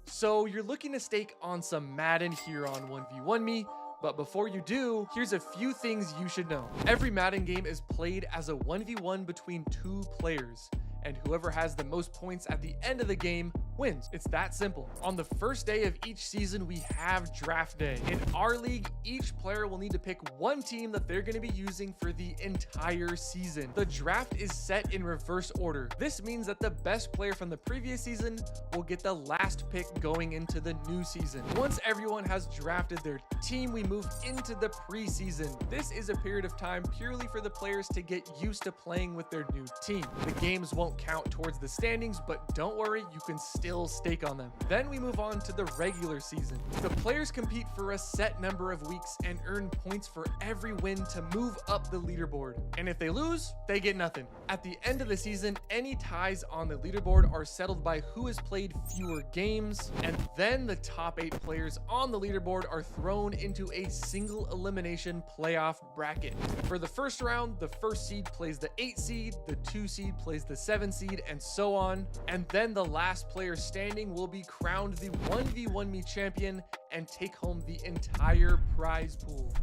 So you're looking to stake on some Madden here on 1v1me, but before you do, here's a few things you should know. Every Madden game is played as a 1v1 between two players, and whoever has the most points at the end of the game wins. It's that simple. On the first day of each season, we have draft day. In our league, each player will need to pick one team that they're going to be using for the entire season. The draft is set in reverse order. This means that the best player from the previous season will get the last pick going into the new season. Once everyone has drafted their team, we move into the preseason. This is a period of time purely for the players to get used to playing with their new team. The games won't count towards the standings, but don't worry, you can still stake on them. Then we move on to the regular season. The players compete for a set number of weeks and earn points for every win to move up the leaderboard. And if they lose, they get nothing. At the end of the season, any ties on the leaderboard are settled by who has played fewer games, and then the top 8 players on the leaderboard are thrown into a single elimination playoff bracket. For the first round, the first seed plays the 8 seed, the 2 seed plays the 7 seed, and so on. And then the last player standing will be crowned the 1v1me champion and take home the entire prize pool.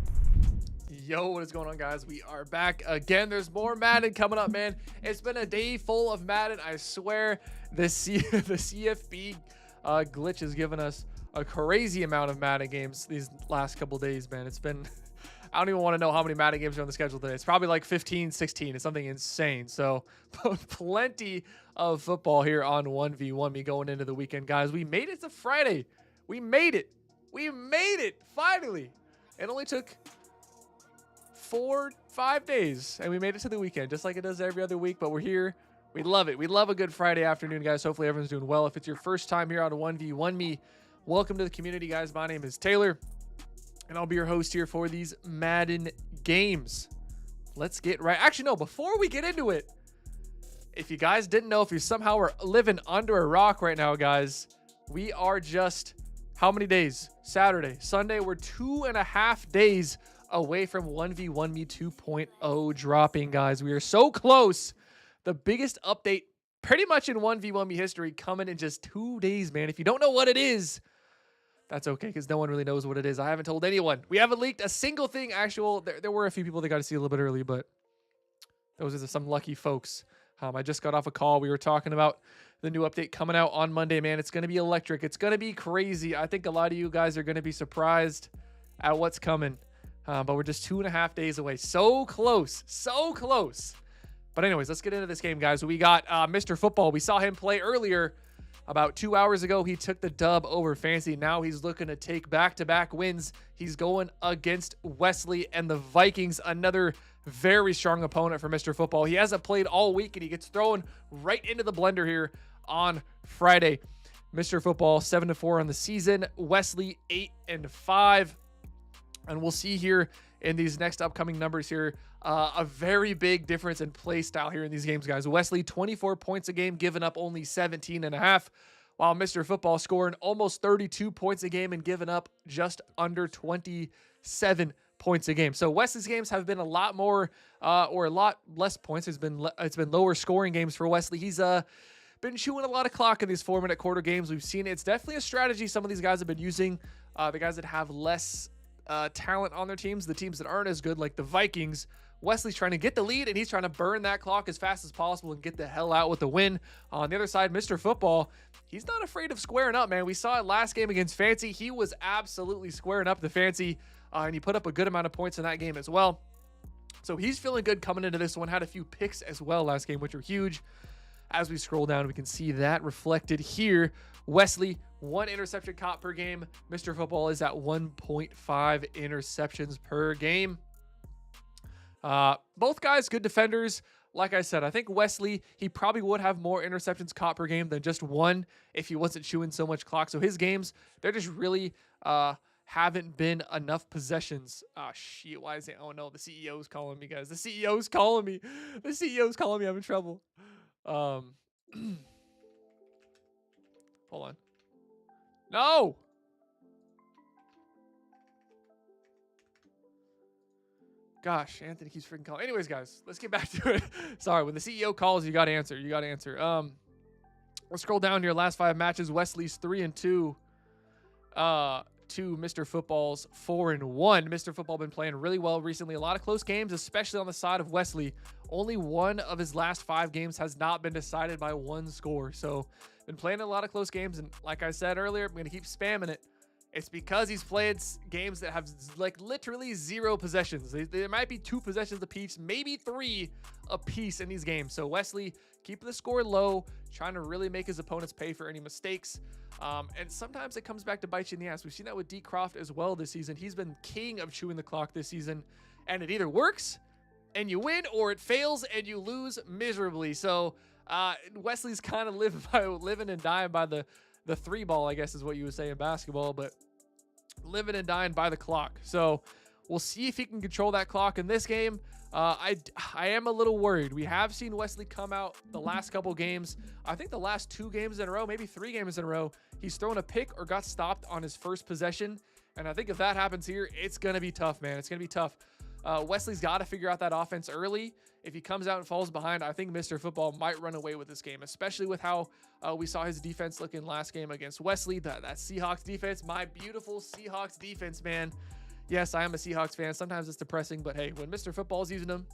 Yo, what is going on, guys? We are back again. There's more Madden coming up, man. It's been a day full of Madden. I swear the CFB glitch has given us a crazy amount of Madden games these last couple days, man. It's been I don't even want to know how many Madden games are on the schedule today. It's probably like 15, 16. It's something insane. So plenty of football here on 1v1me going into the weekend, guys. We made it to Friday. We made it. We made it finally. It only took 4-5 days and we made it to the weekend, just like it does every other week, but we're here. We love it. We love a good Friday afternoon, guys. Hopefully everyone's doing well. If it's your first time here on 1v1me, welcome to the community, guys. My name is Taylor, and I'll be your host here for these Madden games. Let's get right. Actually, no, before we get into it, if you guys didn't know, if you somehow are living under a rock right now, guys, we are just how many days? Saturday, Sunday. We're 2.5 days away from 1v1me 2.0 dropping, guys. We are so close. The biggest update pretty much in 1v1me history coming in just 2 days, man. If you don't know what it is, that's okay, because no one really knows what it is. I haven't told anyone. We haven't leaked a single thing. There were a few people that got to see a little bit early, but those are some lucky folks. I just got off a call. We were talking about the new update coming out on Monday, man. It's going to be electric. It's going to be crazy. I think a lot of you guys are going to be surprised at what's coming, but we're just 2.5 days away. So close. So close. But anyways, let's get into this game, guys. We got Mr. Football. We saw him play earlier. About 2 hours ago, he took the dub over Fancy. Now he's looking to take back-to-back wins. He's going against Wesley and the Vikings, another very strong opponent for Mr. Football. He hasn't played all week, and he gets thrown right into the blender here on Friday. Mr. Football 7-4 on the season. Wesley 8-5. And we'll see here in these next upcoming numbers here, a very big difference in play style here in these games, guys. Wesley, 24 points a game, giving up only 17.5, while Mr. Football scoring almost 32 points a game and giving up just under 27 points a game. So Wesley's games have been a lot more, or a lot less points. It's been lower scoring games for Wesley. He's been chewing a lot of clock in these 4-minute quarter games. We've seen it. It's definitely a strategy some of these guys have been using. The guys that have less talent on their teams, the teams that aren't as good, like the Vikings. Wesley's trying to get the lead, and he's trying to burn that clock as fast as possible and get the hell out with the win. On the other side, Mr. Football, he's not afraid of squaring up, man. We saw it last game against Fancy. He was absolutely squaring up the Fancy, and he put up a good amount of points in that game as well. So he's feeling good coming into this one. Had a few picks as well last game, which were huge. As we scroll down, we can see that reflected here. Wesley, 1 interception caught per game. Mr. Football is at 1.5 interceptions per game. Both guys, good defenders. Like I said, I think Wesley, he probably would have more interceptions caught per game than just 1 if he wasn't chewing so much clock. So his games, they're just really haven't been enough possessions. Oh, shit. Why is it? Oh, no. The CEO's calling me, guys. The CEO's calling me. The CEO's calling me. I'm in trouble. Hold on. No. Gosh, Anthony keeps freaking calling. Anyways, guys, let's get back to it. Sorry, when the CEO calls, you got to answer. You got to answer. Let's scroll down here. Last 5 matches. Wesley's 3-2. To Mr. Football's 4-1. Mr. Football been playing really well recently. A lot of close games, especially on the side of Wesley. Only 1 of his last 5 games has not been decided by 1 score. So been playing a lot of close games. And like I said earlier, I'm going to keep spamming it. It's because he's played games that have like literally 0 possessions. There might be 2 possessions apiece, maybe 3 apiece in these games. So Wesley keeping the score low, trying to really make his opponents pay for any mistakes. And sometimes it comes back to bite you in the ass. We've seen that with D. Croft as well this season. He's been king of chewing the clock this season, and it either works and you win, or it fails and you lose miserably. So Wesley's kind of living and dying by the 3 ball, I guess is what you would say in basketball, but living and dying by the clock. So we'll see if he can control that clock in this game. I am a little worried. We have seen Wesley come out the last couple games. I think the last 2 games in a row, maybe 3 games in a row, he's thrown a pick or got stopped on his first possession. And I think if that happens here, it's going to be tough, man. It's going to be tough. Wesley's got to figure out that offense early. If he comes out and falls behind, I think Mr. Football might run away with this game, especially with how we saw his defense looking last game against Wesley. That Seahawks defense, my beautiful Seahawks defense, man. Yes, I am a Seahawks fan. Sometimes it's depressing, but hey, when Mr. Football's using them,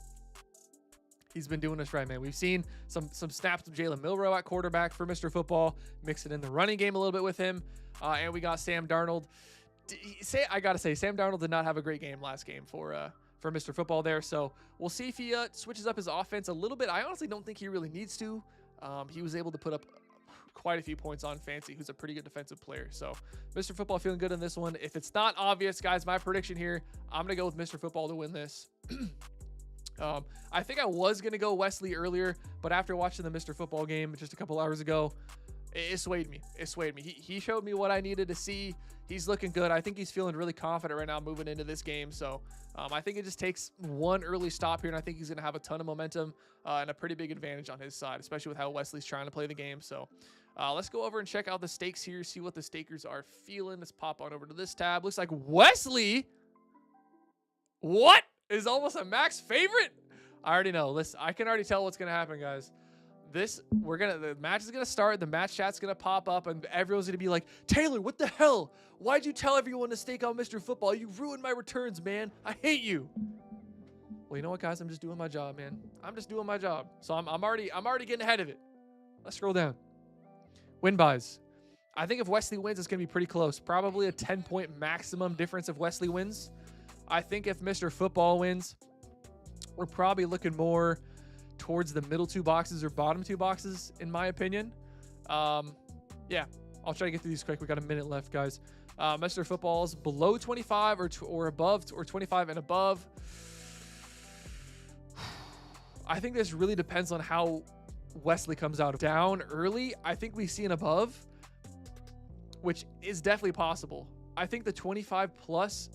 he's been doing us right, man. We've seen some snaps of Jalen Milroe at quarterback for Mr. Football, mixing in the running game a little bit with him, and we got Sam Darnold. I gotta say, Sam Darnold did not have a great game last game for Mr. Football there. So we'll see if he switches up his offense a little bit. I honestly don't think he really needs to. He was able to put up quite a few points on Fancy, who's a pretty good defensive player. So Mr. Football feeling good in this one. If it's not obvious, guys, my prediction here, I'm going to go with Mr. Football to win this. I think I was going to go Wesley earlier, but after watching the Mr. Football game just a couple hours ago, it swayed me. It swayed me. He showed me what I needed to see. He's looking good. I think he's feeling really confident right now moving into this game. So I think it just takes 1 early stop here, and I think he's going to have a ton of momentum and a pretty big advantage on his side, especially with how Wesley's trying to play the game. So let's go over and check out the stakes here, see what the stakers are feeling. Let's pop on over to this tab. Looks like Wesley, what, is almost a max favorite? I already know. Listen, I can already tell what's going to happen, guys. The match is going to start. The match chat's going to pop up, and everyone's going to be like, Taylor, what the hell? Why'd you tell everyone to stake on Mr. Football? You ruined my returns, man. I hate you. Well, you know what, guys? I'm just doing my job, man. I'm just doing my job. So I'm already getting ahead of it. Let's scroll down. Win buys. I think if Wesley wins, it's going to be pretty close. Probably a 10-point maximum difference if Wesley wins. I think if Mr. Football wins, we're probably looking more towards the middle 2 boxes or bottom 2 boxes, in my opinion. Yeah, I'll try to get through these quick. We got a minute left, guys. Mr. Football's below 25 or above, or 25 and above. I think this really depends on how Wesley comes out. Down early, I think we see an above, which is definitely possible. I think the 25 plus,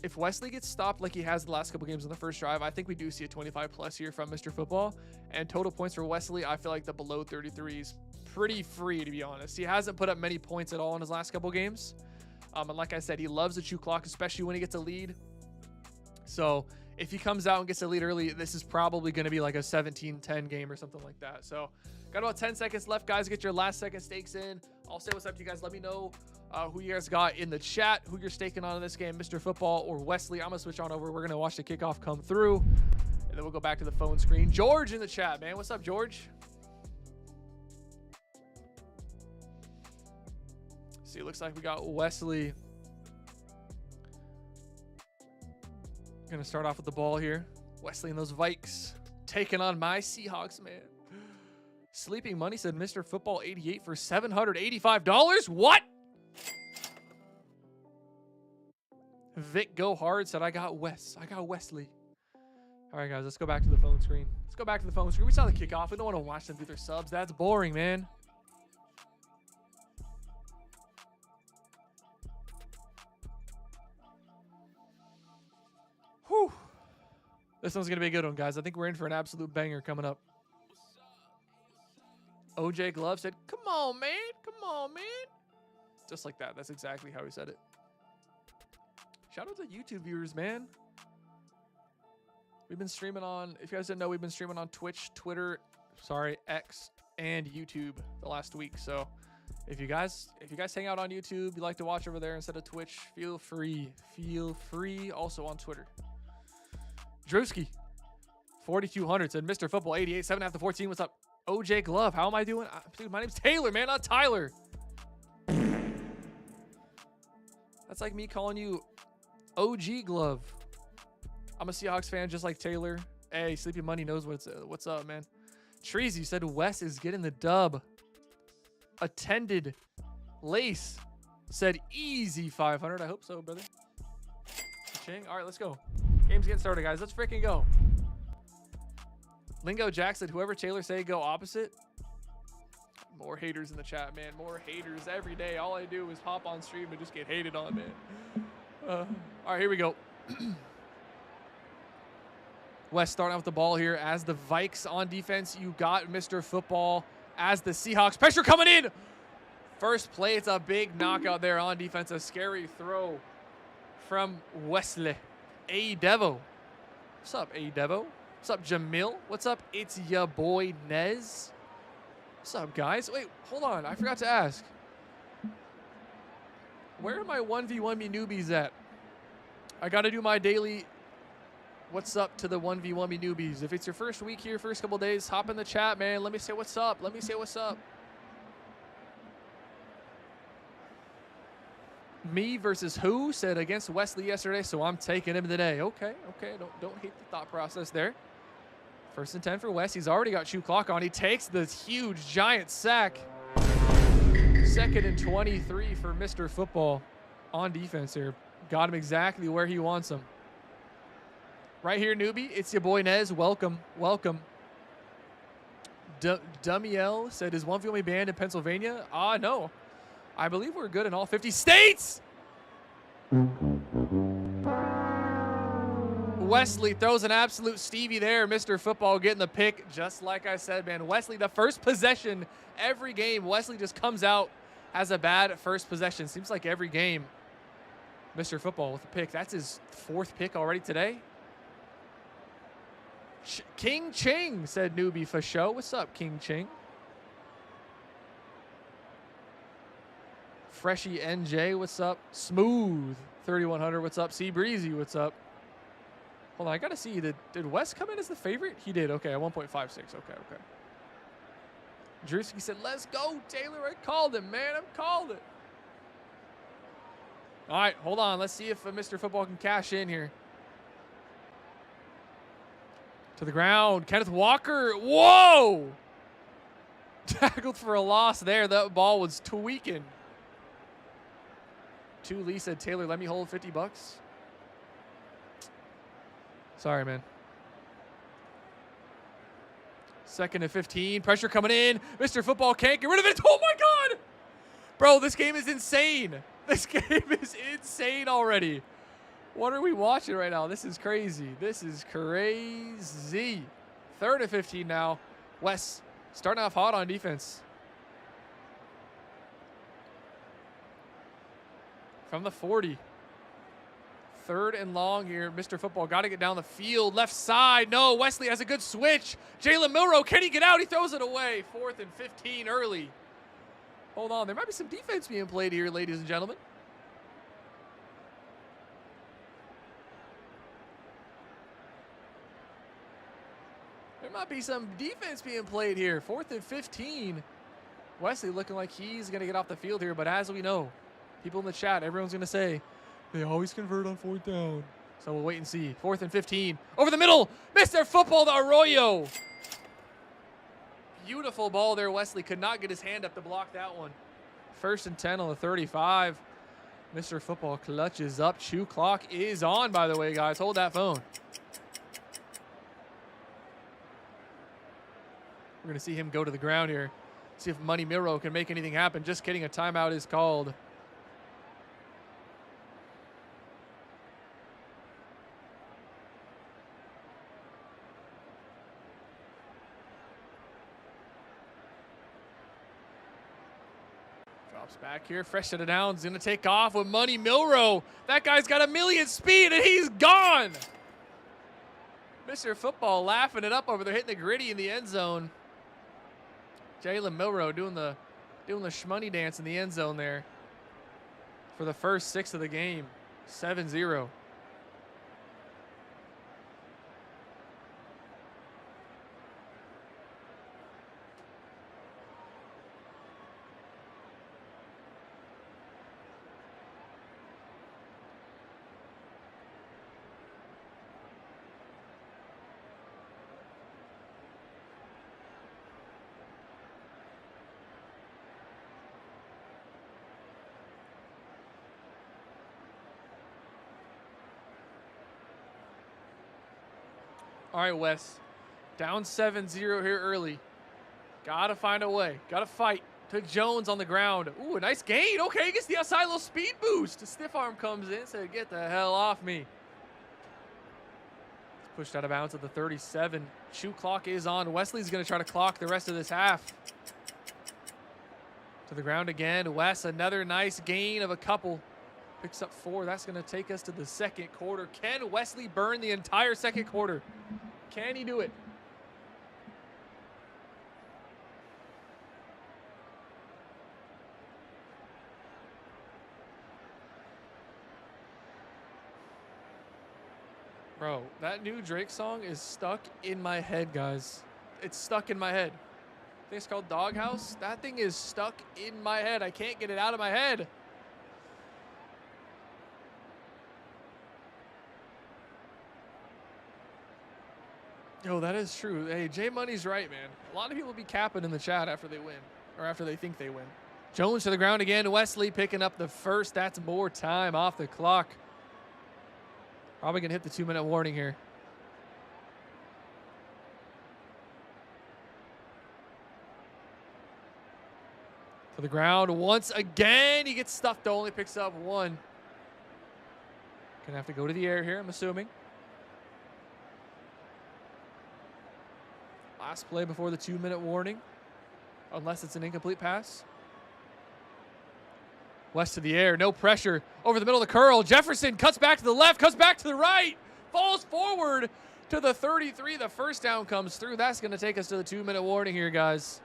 if Wesley gets stopped like he has the last couple games in the first drive, I think we do see a 25 plus here from Mr. Football. And total points for Wesley, I feel like the below 33 is pretty free, to be honest. He hasn't put up many points at all in his last couple games. And like I said, he loves the chew clock, especially when he gets a lead. So if he comes out and gets a lead early, this is probably going to be like a 17-10 game or something like that. So got about 10 seconds left, guys. Get your last second stakes in. I'll say what's up to you guys. Let me know who you guys got in the chat, who you're staking on in this game, Mr. Football or Wesley. I'm going to switch on over. We're going to watch the kickoff come through, and then we'll go back to the phone screen. George in the chat, man. What's up, George? See, it looks like we got Wesley. Gonna start off with the ball here. Wesley and those Vikes taking on my Seahawks, man. Sleeping Money said Mr. Football 88 for $785. What? Vic Go Hard said I got Wesley. All right, guys, let's go back to the phone screen. We saw the kickoff. We don't want to watch them do their subs. That's boring, man. Whew. This one's going to be a good one, guys. I think we're in for an absolute banger coming up. OJ Glove said, come on, man. Just like that. That's exactly how he said it. Shout out to YouTube viewers, man. We've been streaming on, if you guys didn't know, we've been streaming on Twitch, Twitter, X, and YouTube the last week. So if you guys hang out on YouTube, you like to watch over there instead of Twitch, feel free. Also on Twitter. Drewski 4200 said Mr. Football 88 7 after 14. What's up? OJ Glove, how am I doing? Dude, my name's Taylor, man, not Tyler. That's like me calling you OG Glove. I'm a Seahawks fan just like Taylor. Hey, Sleepy Money knows what's up, man. Treasy said Wes is getting the dub. Attended Lace said easy 500. I hope so, brother. Ching. All right, let's go. Game's getting started, guys. Let's freaking go. Lingo Jack said, whoever Taylor say go opposite. More haters in the chat, man. More haters every day. All I do is hop on stream and just get hated on, man. All right, here we go. West starting out with the ball here as the Vikes on defense. You got Mr. Football as the Seahawks. Pressure coming in. First play, it's a big knockout there on defense. A scary throw from Wesley. A Devo. What's up, A Devo? What's up, Jamil? What's up? It's ya boy Nez. What's up, guys? Wait, hold on. I forgot to ask. Where are my 1v1 me newbies at? I got to do my daily what's up to the 1v1 me newbies. If it's your first week here, first couple days, hop in the chat, man. Let me say what's up. Me versus who said against Wesley yesterday, so I'm taking him today. Okay. Don't hate the thought process there. First and 10 for Wes. He's already got shoe clock on. He takes the huge giant sack. Second and 23 for Mr. Football on defense here. Got him exactly where he wants him. Right here, newbie. It's your boy Nez. Welcome. Dumiel said, is 1v1 banned in Pennsylvania? No. I believe we're good in all 50 states. Wesley throws an absolute Stevie there. Mr. Football getting the pick, just like I said, man. Wesley, the first possession every game. Wesley just comes out, has a bad first possession. Seems like every game, Mr. Football with a pick. That's his fourth pick already today. King Ching said newbie for show. What's up, King Ching? Freshy NJ, what's up? Smooth 3100, what's up? C Breezy, what's up? Hold on, I gotta see. Did Wes come in as the favorite? He did. Okay, at 1.56. Okay. Drewski said, "Let's go, Taylor." I called him, man. I've called it. All right, hold on. Let's see if Mr. Football can cash in here. To the ground, Kenneth Walker. Whoa! Tackled for a loss there. That ball was tweaking. Lee said, Taylor, let me hold 50 bucks. Sorry, man. 2nd and 15. Pressure coming in. Mr. Football can't get rid of it. Oh, my God. Bro, this game is insane. This game is insane already. What are we watching right now? This is crazy. This is crazy. 3rd and 15 now. Wes starting off hot on defense. From the 40. 3rd and long here. Mr. Football got to get down the field. Left side. No, Wesley has a good switch. Jalen Milroe, can he get out? He throws it away. 4th and 15 early. Hold on. There might be some defense being played here, ladies and gentlemen. There might be some defense being played here. 4th and 15. Wesley looking like he's going to get off the field here, but as we know, people in the chat, everyone's going to say, they always convert on 4th down. So we'll wait and see. 4th and 15. Over the middle. Mr. Football to Arroyo. Beautiful ball there. Wesley could not get his hand up to block that one. 1st and 10 on the 35. Mr. Football clutches up. Chew clock is on, by the way, guys. Hold that phone. We're going to see him go to the ground here. See if Money Miro can make anything happen. Just kidding. A timeout is called. Drops back here. Fresh set of downs. Going to take off with Money Milroe. That guy's got a million speed and he's gone. Mr. Football laughing it up over there, hitting the gritty in the end zone. Jalen Milroe doing the shmoney dance in the end zone there for the first 6 of the game. 7-0. All right, Wes. Down 7-0 here early. Got to find a way. Got to fight. Took Jones on the ground. Ooh, a nice gain. Okay, gets the outside little speed boost. The stiff arm comes in. Said, get the hell off me. Pushed out of bounds at the 37. Shoot clock is on. Wesley's going to try to clock the rest of this half. To the ground again. Wes, another nice gain of a couple. Picks up 4. That's going to take us to the 2nd quarter. Can Wesley burn the entire 2nd quarter? Can he do it? Bro, that new Drake song is stuck in my head, guys. It's stuck in my head. I think it's called Doghouse. That thing is stuck in my head. I can't get it out of my head. Yo, that is true. Hey, J Money's right, man. A lot of people be capping in the chat after they win, or after they think they win. Jones to the ground again. Wesley picking up the first. That's more time off the clock. Probably going to hit the 2-minute warning here. To the ground once again. He gets stuffed, though. Only picks up 1. Going to have to go to the air here, I'm assuming. Last play before the 2-minute warning, unless it's an incomplete pass. West to the air, no pressure. Over the middle of the curl. Jefferson cuts back to the left, cuts back to the right, falls forward to the 33. The first down comes through. That's going to take us to the 2-minute warning here, guys.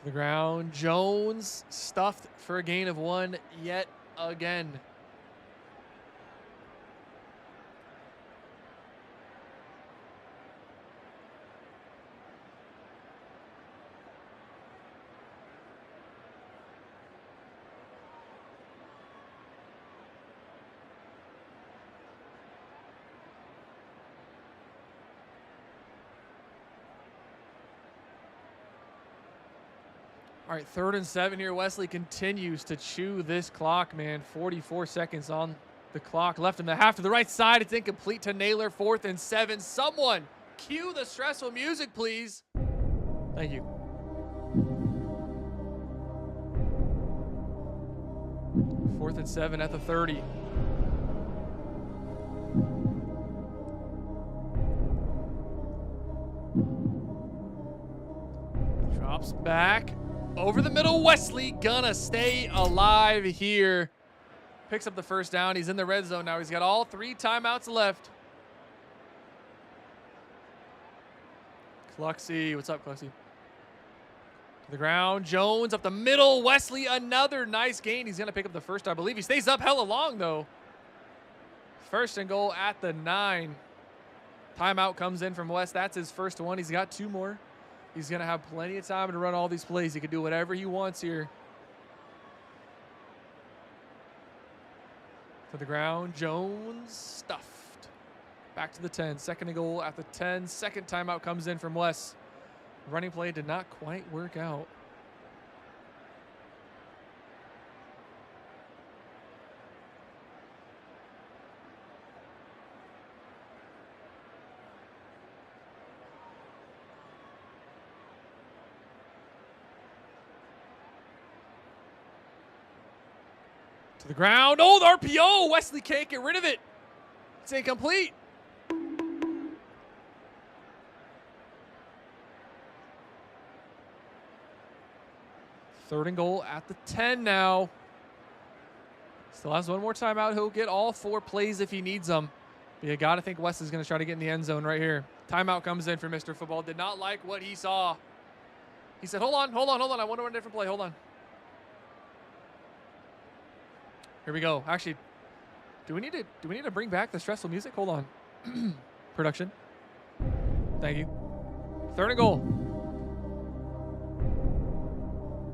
The ground. Jones stuffed for a gain of 1 yet again. All right, 3rd and 7 here. Wesley continues to chew this clock, man. 44 seconds on the clock left in the half to the right side. It's incomplete to Naylor. 4th and 7. Someone cue the stressful music, please. Thank you. 4th and 7 at the 30. Drops back. Over the middle, Wesley gonna stay alive here. Picks up the first down. He's in the red zone now. He's got all 3 timeouts left. Cluxy, what's up, Cluxy? To the ground, Jones up the middle. Wesley, another nice gain. He's gonna pick up the first, I believe. He stays up hella long, though. 1st and goal at the 9. Timeout comes in from West. That's his first one. He's got 2 more. He's going to have plenty of time to run all these plays. He can do whatever he wants here. To the ground, Jones stuffed. Back to the 10. 2nd and goal at the 10. 2nd timeout comes in from Wes. Running play did not quite work out. To the ground. Oh, the RPO. Wesley can't get rid of it. It's incomplete. Third and goal at the 10 now. Still has 1 more timeout. He'll get all 4 plays if he needs them. But you got to think West is going to try to get in the end zone right here. Timeout comes in for Mr. Football. Did not like what he saw. He said, hold on. I want to run a different play. Hold on. Here we go. Actually, do we need to bring back the stressful music? Hold on. Production. Thank you. 3rd and goal.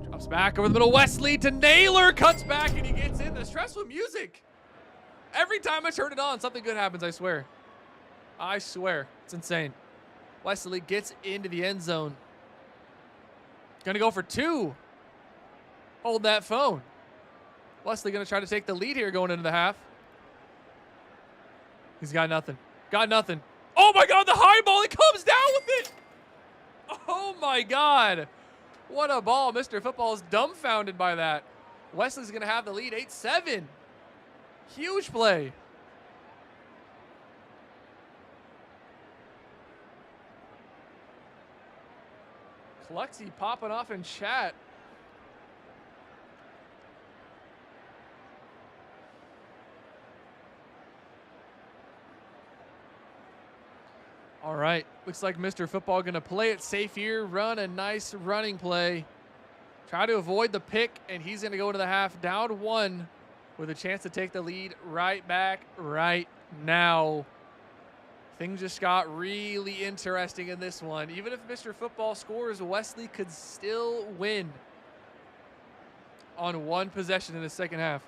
Drops back over the middle. Wesley to Naylor. Cuts back and he gets in the stressful music. Every time I turn it on, something good happens, I swear. I swear. It's insane. Wesley gets into the end zone. Gonna go for 2. Hold that phone. Wesley going to try to take the lead here going into the half. He's got nothing. Got nothing. Oh, my God, the high ball. He comes down with it. Oh, my God. What a ball. Mr. Football is dumbfounded by that. Wesley's going to have the lead 8-7. Huge play. Cluxy popping off in chat. All right, looks like Mr. Football going to play it safe here, run a nice running play. Try to avoid the pick, and he's going to go into the half down 1 with a chance to take the lead right back right now. Things just got really interesting in this one. Even if Mr. Football scores, Wesley could still win on 1 possession in the second half.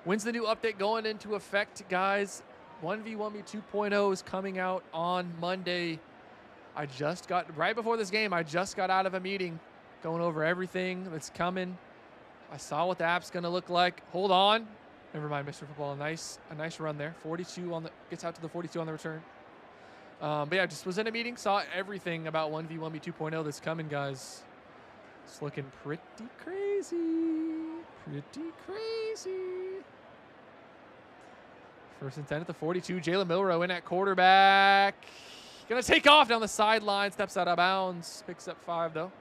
When's the new update going into effect, guys? 1v1me 2.0 is coming out on Monday. Right before this game, I just got out of a meeting going over everything that's coming. I saw what the app's going to look like. Hold on. Never mind, Mr. Football. A nice run there. 42 on the gets out to the 42 on the return. But yeah, just was in a meeting, saw everything about 1v1me 2.0 that's coming, guys. It's looking pretty crazy. Pretty crazy. 1st and 10 at the 42. Jalen Milrow in at quarterback. Gonna take off down the sideline. Steps out of bounds. Picks up 5, though.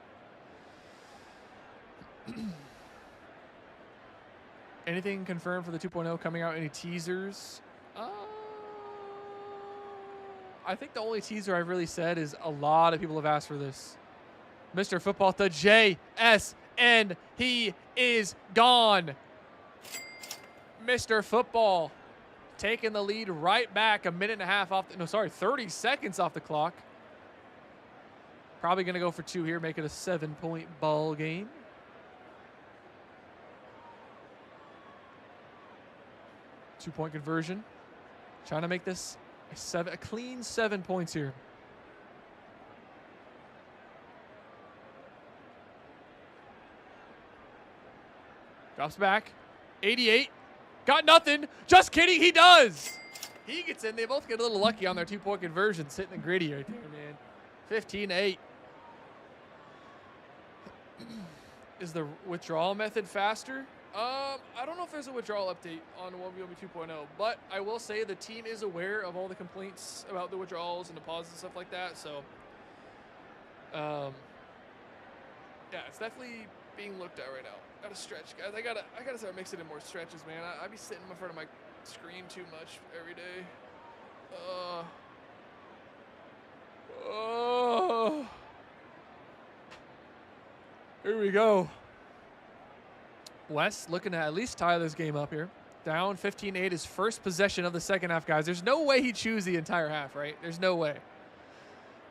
Anything confirmed for the 2.0 coming out? Any teasers? I think the only teaser I've really said is a lot of people have asked for this. Mr. Football to JSN. He is gone. Mr. Football taking the lead right back. 30 seconds off the clock. Probably going to go for 2 here, make it a 7-point ball game. Two-point conversion. Trying to make this a clean 7 points here. Drops back. 88. Got nothing. Just kidding. He does. He gets in. They both get a little lucky on their 2-point conversions. Hitting the gritty right there, man. 15-8. Is the withdrawal method faster? I don't know if there's a withdrawal update on 1v1 2.0, but I will say the team is aware of all the complaints about the withdrawals and the pauses and stuff like that. So, yeah, it's definitely being looked at right now. Gotta stretch, guys. I gotta start mixing in more stretches, man. I be sitting in front of my screen too much every day. Here we go. Wes looking to at least tie this game up here. Down 15-8, his first possession of the second half, guys. There's no way he chews the entire half, right? There's no way.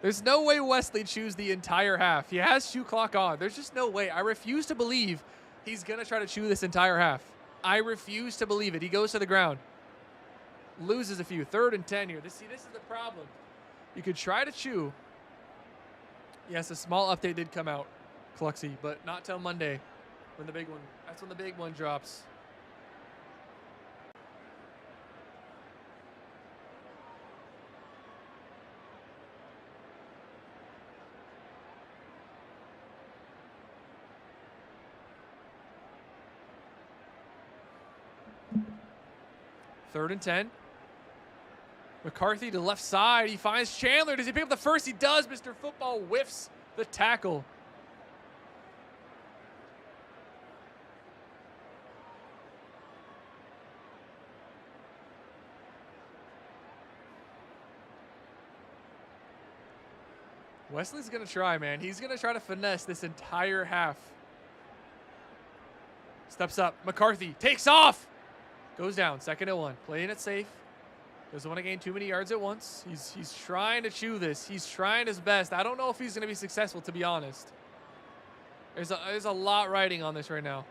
There's no way Wesley chews the entire half. He has shoe clock on. There's just no way. I refuse to believe he's going to try to chew this entire half. I refuse to believe it. He goes to the ground. Loses a few. 3rd and 10 here. This is the problem. You could try to chew. Yes, a small update did come out, Cluxy, but not till Monday when the big one. That's when the big one drops. Third and 10. McCarthy to left side. He finds Chandler. Does he pick up the first? He does. Mr. Football whiffs the tackle. Wesley's going to try, man. He's going to try to finesse this entire half. Steps up. McCarthy takes off. Goes down. 2nd and 1. Playing it safe. Doesn't want to gain too many yards at once. He's trying to chew this. He's trying his best. I don't know if he's going to be successful, to be honest. There's a lot riding on this right now.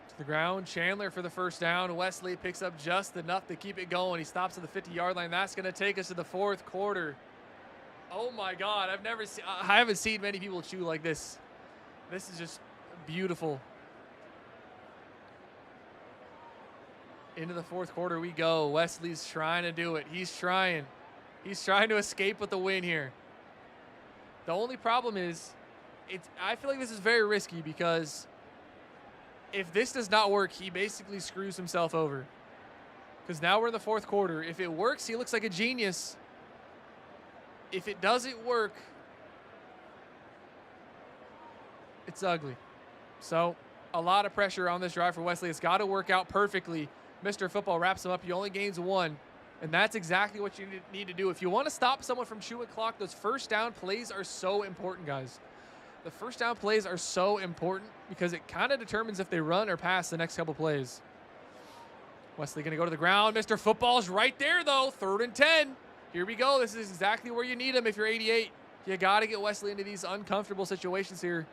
To the ground. Chandler for the first down. Wesley picks up just enough to keep it going. He stops at the 50-yard line. That's going to take us to the 4th quarter. Oh my God! I haven't seen many people chew like this. This is just beautiful. Into the 4th quarter we go. Wesley's trying to do it. He's trying to escape with the win here. The only problem is, I feel like this is very risky because if this does not work, he basically screws himself over. Because now we're in the 4th quarter. If it works, he looks like a genius. If it doesn't work, it's ugly. So, a lot of pressure on this drive for Wesley. It's got to work out perfectly. Mr. Football wraps him up. He only gains 1. And that's exactly what you need to do. If you want to stop someone from chewing clock, those first down plays are so important, guys. The first down plays are so important because it kind of determines if they run or pass the next couple plays. Wesley going to go to the ground. Mr. Football's right there, though. 3rd and 10. Here we go. This is exactly where you need him if you're 88. You got to get Wesley into these uncomfortable situations here.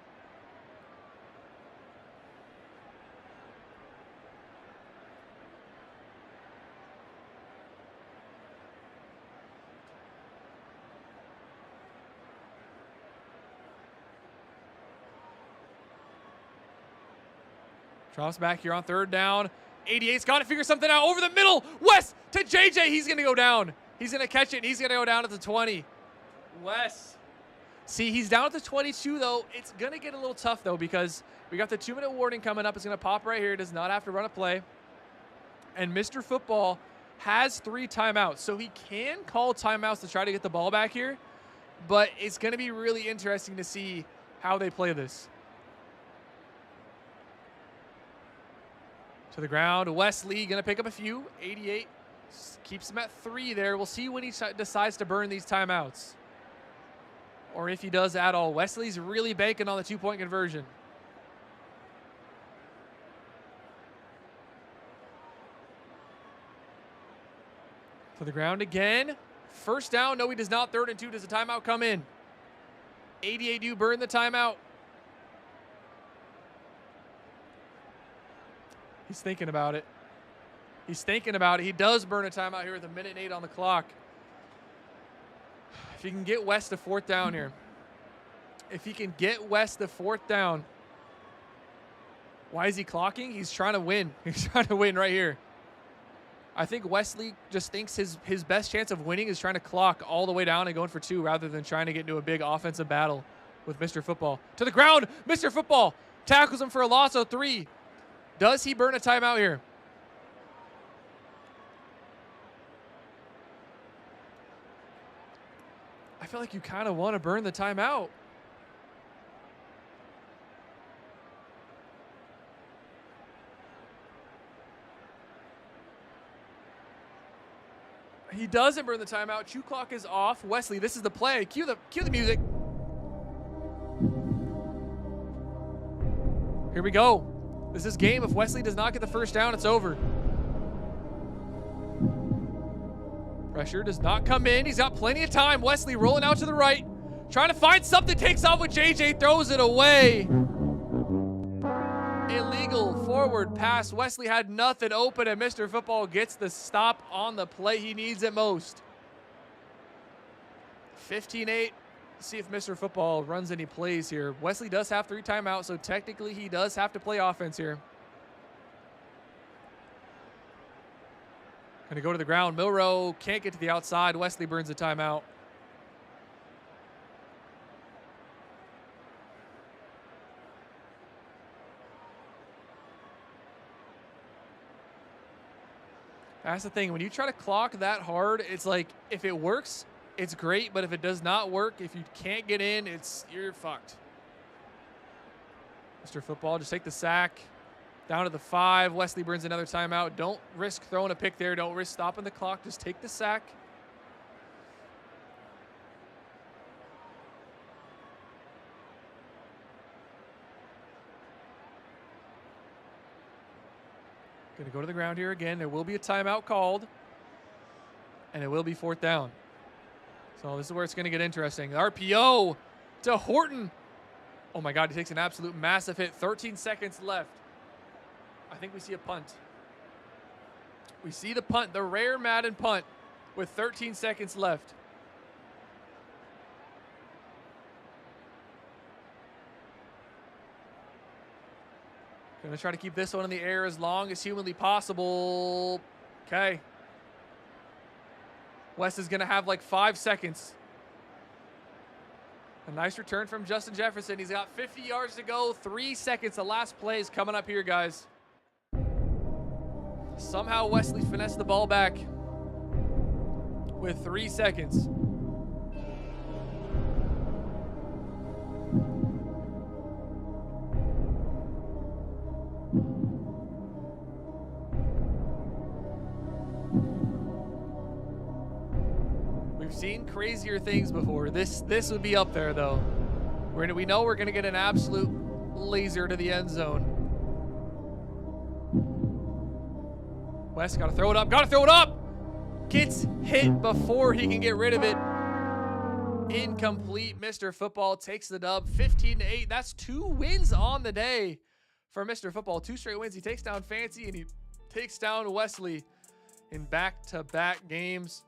Drops back here on 3rd down. 88's got to figure something out over the middle. Wes to JJ. He's going to go down. He's going to catch it. And he's going to go down at the 20. Wes. See, he's down at the 22, though. It's going to get a little tough, though, because we got the 2-minute warning coming up. It's going to pop right here. Does not have to run a play. And Mr. Football has 3 timeouts. So he can call timeouts to try to get the ball back here. But it's going to be really interesting to see how they play this. To the ground. Wesley going to pick up a few. 88 keeps him at 3 there. We'll see when he decides to burn these timeouts. Or if he does at all. Wesley's really banking on the 2-point conversion. To the ground again. First down. No, he does not. 3rd and 2. Does the timeout come in? 88 do burn the timeout. He's thinking about it. He's thinking about it. He does burn a timeout here with 1:08 on the clock. If you can get West to 4th down here. If he can get West the 4th down. Why is he clocking? He's trying to win. He's trying to win right here. I think Wesley just thinks his best chance of winning is trying to clock all the way down and going for 2 rather than trying to get into a big offensive battle with Mr. Football. To the ground, Mr. Football tackles him for a loss of 3. Does he burn a timeout here? I feel like you kind of want to burn the timeout. He doesn't burn the timeout. Chew clock is off. Wesley, this is the play. Cue the music. Here we go. This is game. If Wesley does not get the 1st down, it's over. Pressure does not come in. He's got plenty of time. Wesley rolling out to the right. Trying to find something. Takes off with JJ. Throws it away. Illegal forward pass. Wesley had nothing open, and Mr. Football gets the stop on the play he needs at most. 15-8. See if Mr. Football runs any plays here. Wesley does have 3 timeouts, so technically he does have to play offense here. Going to go to the ground. Milrow can't get to the outside. Wesley burns a timeout. That's the thing. When you try to clock that hard, it's like if it works, it's great. But if it does not work, if you can't get in, you're fucked. Mr. Football, just take the sack. Down to the 5. Wesley burns another timeout. Don't risk throwing a pick there. Don't risk stopping the clock. Just take the sack. Going to go to the ground here again. There will be a timeout called. And it will be 4th down. So this is where it's going to get interesting. RPO to Horton. Oh my God, he takes an absolute massive hit. 13 seconds left. I think we see a punt. We see the punt, the rare Madden punt with 13 seconds left. Gonna try to keep this one in the air as long as humanly possible. Okay. West is gonna have like 5 seconds. A nice return from Justin Jefferson. He's got 50 yards to go. 3 seconds. The last play is coming up here, guys. Somehow Wesley finessed the ball back with 3 seconds. We've seen crazier things before. This would be up there, though. We know we're gonna get an absolute laser to the end zone. West got to throw it up. Got to throw it up. Gets hit before he can get rid of it. Incomplete. Mr. Football takes the dub. 15-8. That's 2 wins on the day for Mr. Football. 2 straight wins. He takes down Fancy and he takes down Wesley in back-to-back games.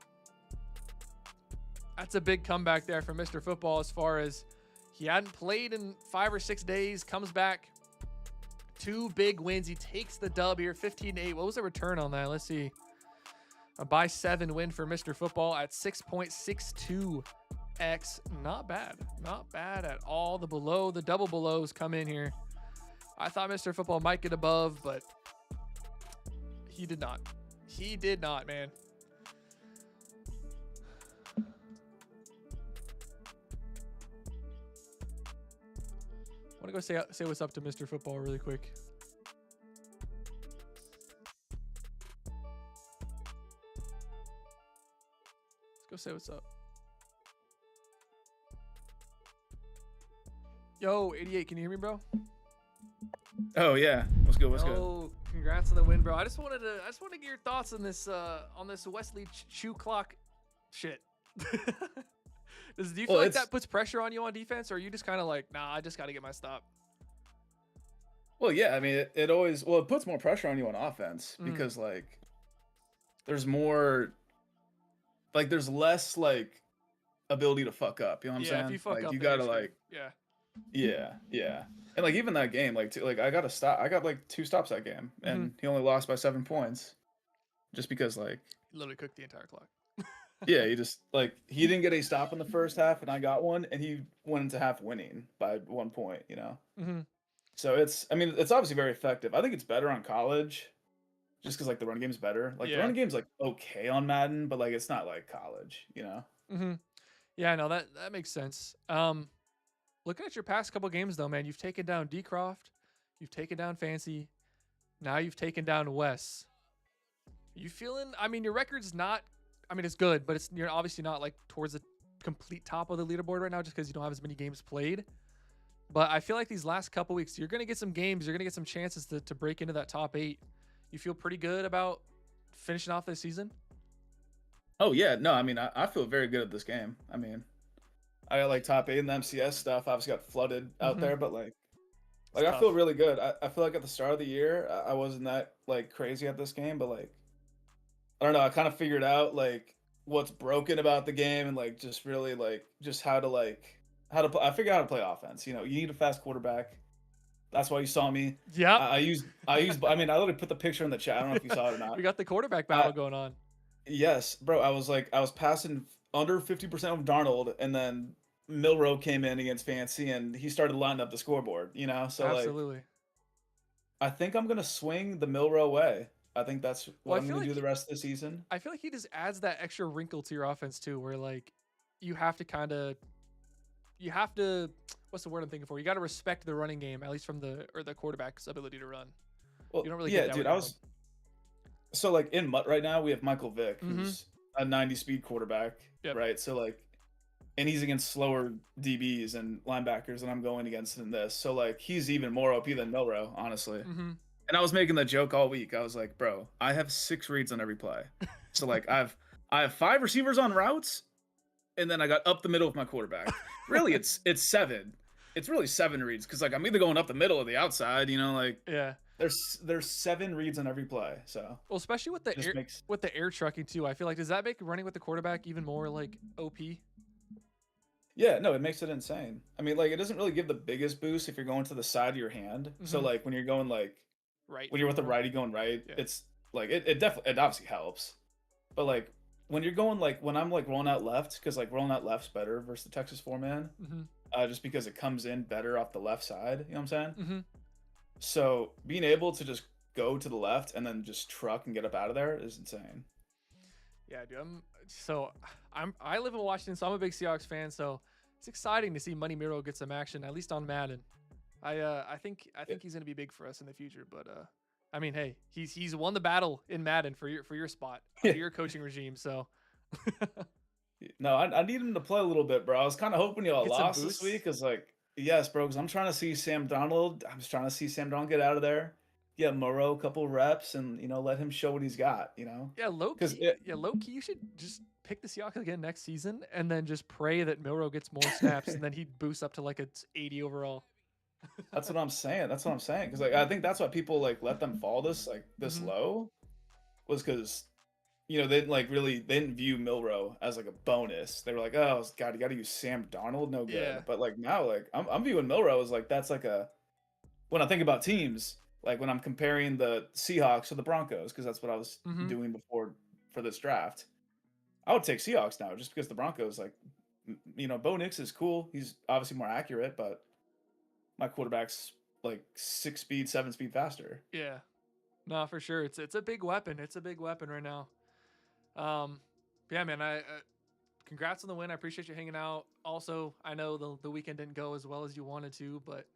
That's a big comeback there for Mr. Football as far as he hadn't played in 5 or 6 days. Comes back. 2 big wins. He takes the dub here, 15-8. What was the return on that? Let's see. A by 7 win for Mr. Football at 6.62x. Not bad. Not bad at all. The double belows come in here. I thought Mr. Football might get above, but he did not. He did not, man. I want to go say what's up to Mr. Football really quick. Let's go say what's up. Yo, 88, can you hear me, bro? Oh yeah, what's good? What's good? Oh, congrats on the win, bro. I just wanted to get your thoughts on this Wesley chew clock shit. Do you feel like that puts pressure on you on defense, or are you just kind of like, nah, I just got to get my stop? Well, yeah, I mean, it always, it puts more pressure on you on offense because like there's more, like there's less like ability to fuck up. You know what I'm saying? If you fuck like, up, you gotta like, yeah. Yeah, yeah. And like even that game, like like I got a stop. I got like 2 stops that game, Hmm. and he only lost by 7 points, just because like Literally cooked the entire clock. yeah, he just like he didn't get a stop in the first half, and I got one, and he went into half winning by 1 point. Hmm. So I mean, it's obviously very effective. I think it's better on college, just because like the run game's better. Like the Yeah. run game's like okay on Madden, but like it's not like college. Hmm. Yeah, no, that makes sense. Looking at your past couple games though, man, you've taken down Decroft, you've taken down Fancy, now you've taken down Wes. You feeling? I mean, your record's not. I mean, it's good, but you're obviously not like towards the complete top of the leaderboard right now, just because you don't have as many games played. But I feel like these last couple weeks, you're gonna get some games, you're gonna get some chances to break into that top 8. You feel pretty good about finishing off this season? Oh yeah, no, I mean I feel very good at this game. I mean, I got like top 8 in the MCS stuff. Obviously got flooded out Mm-hmm. there, but like It's I feel tough. really good. I feel like at the start of the year I wasn't that like crazy at this game, but like I don't know. I kind of figured out like what's broken about the game and like just really like just how to play. I figured out how to play offense. You need a fast quarterback. That's why you saw me. Yep. I used. I mean, I literally put the picture in the chat. I don't know if you saw it or We not. got the quarterback I battle going on. Yes, bro. I was passing under 50% of Darnold, and then Milrow came in against Fancy, and he started lining up the scoreboard. So like Absolutely. I think I'm gonna swing the Milrow way. I think that's Well, what I'm gonna do the rest of the season. I feel like he just adds that extra wrinkle to your offense too, where like you have to kind of you have to what's the word I'm thinking for? You got to respect the running game, at least from the quarterback's ability to run. You Well, don't really get yeah, that dude. with I anyone. was so like in Mutt right now. We have Michael Vick, Mm-hmm. who's a 90 speed quarterback, Yep. right? So like, and he's against slower DBs and linebackers, and I'm going against in this. So like, he's even more OP than Milrow, honestly. Mm-hmm. And I was making that joke all week. I was like, bro, I have 6 reads on every play. So like, I have 5 receivers on routes, and then I got up the middle with my quarterback. Really, it's 7. It's really 7 reads because like I'm either going up the middle or the outside. Like Yeah. there's 7 reads on every play. So Well, especially with it the just makes air trucking too. I feel like does that make running with the quarterback even more like OP? yeah, no, it makes it insane. I mean, like it doesn't really give the biggest boost if you're going to the side of your hand. So Mm-hmm. like when you're going like Right. when you're with the More. righty going right, Yeah. it's like it definitely it obviously helps. But like when you're going like when I'm like rolling out left, because like rolling out left's better versus the Texas 4-man, Mm-hmm. just because it comes in better off the left side. You know what I'm saying? Mm-hmm. So being able to just go to the left and then just truck and get up out of there is insane. Yeah, dude. I live in Washington, so I'm a big Seahawks fan. So it's exciting to see Money Miro get some action, at least on Madden. I think he's gonna be big for us in the future. But I mean, hey, he's won the battle in Madden for your spot under your coaching regime. So No, I need him to play a little bit, bro. I was kind of hoping y'all get some lost this boosts. week because, like, yes, bro, because I'm trying to see Sam Darnold. I'm just trying to see Sam Darnold get out of there, get Moreau a couple reps, and let him show what he's got. Yeah, low Because key. Yeah, low key. You should just pick the Seahawks again next season, and then just pray that Milrow gets more snaps, and then he boosts up to like a 80 overall. that's what I'm saying. That's what I'm saying. Because like I think that's why people like let them fall this Mhm. low was because they didn't view Milrow as like a bonus. They were like, oh God, you got to use Sam Darnold, no good. Yeah. But like now, like I'm viewing Milrow as like that's like a when I think about teams, like when I'm comparing the Seahawks to the Broncos, because that's what I was Mm-hmm. doing before for this draft. I would take Seahawks now just because the Broncos, like, Bo Nix is cool. He's obviously more accurate, but my quarterback's like 6 speed, 7 speed faster. Yeah. No, for sure. It's a big weapon. It's a big weapon right now. Yeah, man. I congrats on the win. I appreciate you hanging out. Also, I know the weekend didn't go as well as you wanted to, but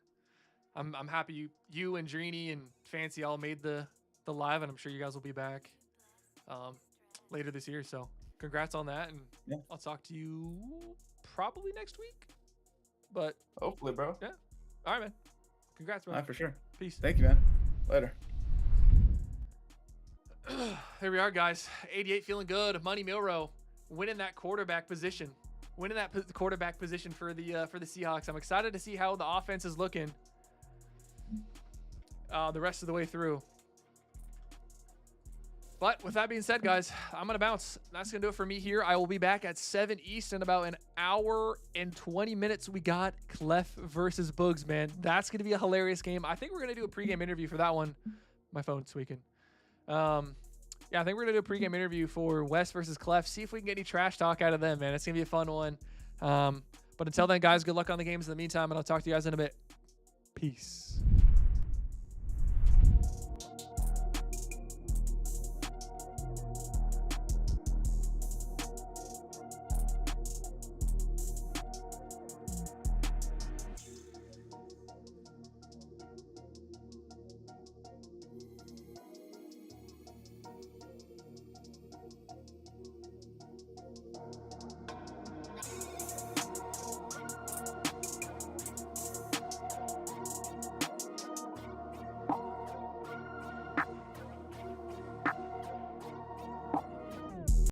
I'm happy you and Dreeny and Fancy all made the live, and I'm sure you guys will be back later this year. So congrats on that, and Yeah. I'll talk to you probably next week. But Hopefully, bro. yeah, all right, man. Congrats, bro. All right, for sure. Peace. Thank you, man. Later. Here we are, guys. 88 feeling good. Money Milrow winning that quarterback position. Winning that quarterback position for the Seahawks. I'm excited to see how the offense is looking the rest of the way through. But with that being said, guys, I'm going to bounce. That's going to do it for me here. I will be back at 7 East in about an hour and 20 minutes. We got Clef versus Boogs, man. That's going to be a hilarious game. I think we're going to do a pregame interview for that one. My phone's tweaking. Yeah, I think we're going to do a pregame interview for West versus Clef. See if we can get any trash talk out of them, man. It's going to be a fun one. But until then, guys, good luck on the games in the meantime, and I'll talk to you guys in a bit. Peace.